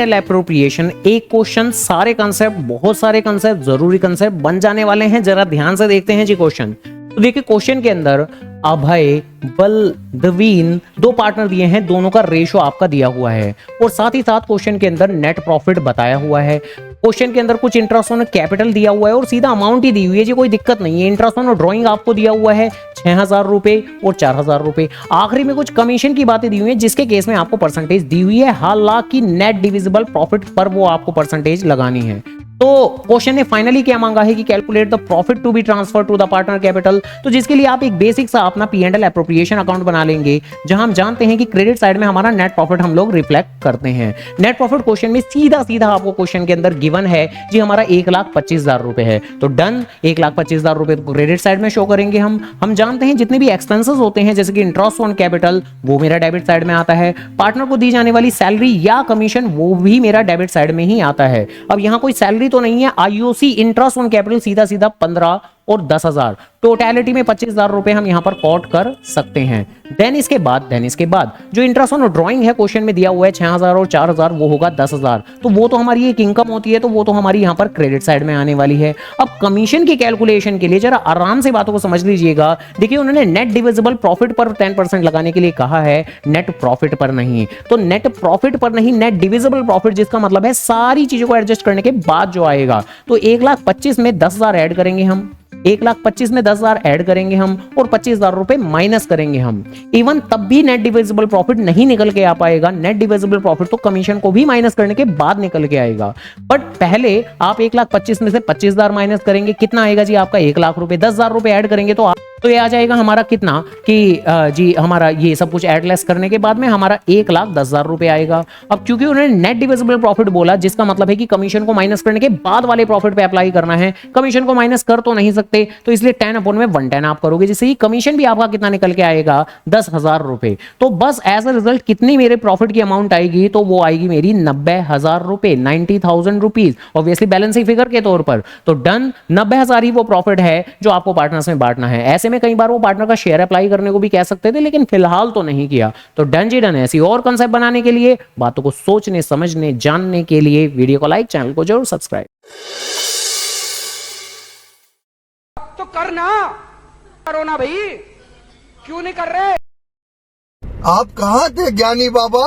And appropriation, एक question सारे concept, बहुत सारे कंसेप्ट, जरूरी कंसेप्ट बन जाने वाले हैं। जरा ध्यान से देखते हैं जी क्वेश्चन। तो देखिए क्वेश्चन के अंदर अभय, बलदवीन दो पार्टनर दिए हैं, दोनों का रेशो आपका दिया हुआ है और साथ ही साथ क्वेश्चन के अंदर नेट प्रॉफिट बताया हुआ है। क्वेश्चन के अंदर कुछ इंटरेस्ट ऑन कैपिटल दिया हुआ है और सीधा अमाउंट ही दी हुई है जी, कोई दिक्कत नहीं है। इंटरेस्ट ऑन ड्राइंग आपको दिया हुआ है 6,000 रुपए और 4,000 रुपए। आखिरी में कुछ कमीशन की बातें दी हुई है जिसके केस में आपको परसेंटेज दी हुई है, हालांकि नेट डिविजिबल प्रॉफिट पर वो आपको परसेंटेज लगानी है। तो क्वेश्चन ने फाइनली क्या मांगा है कि calculate the profit to be transfer to the partner capital. तो जिसके लिए आप एक बेसिक सा अपना P&L एप्रोप्रिएशन अकाउंट बना लेंगे, जहां हम जानते हैं कि क्रेडिट साइड में हमारा नेट प्रॉफिट हम लोग रिफ्लेक्ट करते हैं। नेट प्रॉफिट क्वेश्चन में सीधा सीधा आपको क्वेश्चन के अंदर गिवन है जी, हमारा 1,25,000 रुपए है। तो डन, 1,25,000 रुपए क्रेडिट साइड में शो करेंगे हम जानते हैं जितने भी एक्सपेंसेस होते हैं जैसे कि इंटरेस्ट ऑन कैपिटल, वो मेरा डेबिट साइड में आता है। पार्टनर को दी जाने वाली सैलरी या कमीशन, वो भी मेरा डेबिट साइड में ही आता है। अब यहां कोई सैलरी तो नहीं है, आईओसी इंटरेस्ट ऑन कैपिटल सीधा सीधा 15 और 10,000, टोटलिटी में 25,000 रुपए हम यहां पर कोट कर सकते हैं। देन इसके बाद जो इंटरेस्ट ऑन ड्राइंग है क्वेश्चन में दिया हुआ है 6,000 और 4,000, वो होगा 10,000। तो वो तो हमारी एक इनकम होती है, तो वो तो हमारी यहां पर क्रेडिट साइड में आने वाली है। अब कमीशन की कैलकुलेशन के लिए जरा आराम से बातों को समझ लीजिएगा। देखिए उन्होंने नेट डिविजिबल प्रॉफिट पर 10% लगाने के लिए कहा है, नेट प्रॉफिट पर नहीं। तो नेट प्रॉफिट पर नहीं, नेट डिविजिबल प्रॉफिट, जिसका मतलब है सारी चीजों को एडजस्ट करने के बाद जो आएगा। तो 1,25,000 में 10,000 ऐड करेंगे हम, 1,25,000 में 10,000 ऐड करेंगे हम और 25,000 रुपए माइनस करेंगे हम। इवन तब भी नेट डिविजिबल प्रॉफिट नहीं निकल के आ पाएगा। नेट डिविजिबल प्रॉफिट तो कमीशन को भी माइनस करने के बाद निकल के आएगा। बट पहले आप 1,25,000 में से 25,000 माइनस करेंगे, कितना आएगा जी आपका 1,00,000 रुपए। 10,000 रुपए ऐड करेंगे तो ये आ जाएगा हमारा कितना कि जी हमारा ये सब कुछ ऐड लेस करने के बाद में हमारा 1,10,000 रुपए आएगा। अब क्योंकि उन्होंने नेट डिविजिबल प्रॉफिट बोला, जिसका मतलब है कि कमीशन को माइनस करने के बाद वाले प्रॉफिट पे अप्लाई करना है, कमीशन को माइनस कर तो नहीं सकते, तो इसलिए 10/110 आप करोगे, जिससे ही कमीशन भी आपका कितना निकल के आएगा 10,000 रुपए। तो बस एज अ रिजल्ट कितनी मेरे प्रॉफिट की अमाउंट आएगी, तो वो आएगी मेरी 90,000 रुपए, 90,000 रुपीज, ऑब्वियसली बैलेंसिंग फिगर के तौर पर। तो डन, 90,000 ही वो प्रॉफिट है जो आपको पार्टनर्स में बांटना है। ऐसे में कई बार वो पार्टनर का शेयर अप्लाई करने को भी कह सकते थे, लेकिन फिलहाल तो नहीं किया। तो डन जी डन। ऐसी और कंसेप्ट बनाने के लिए, बातों को सोचने समझने जानने के लिए वीडियो को लाइक, चैनल को जरूर सब्सक्राइब तो करना, करो ना भाई, क्यों नहीं कर रहे? आप कहाँ थे ज्ञानी बाबा?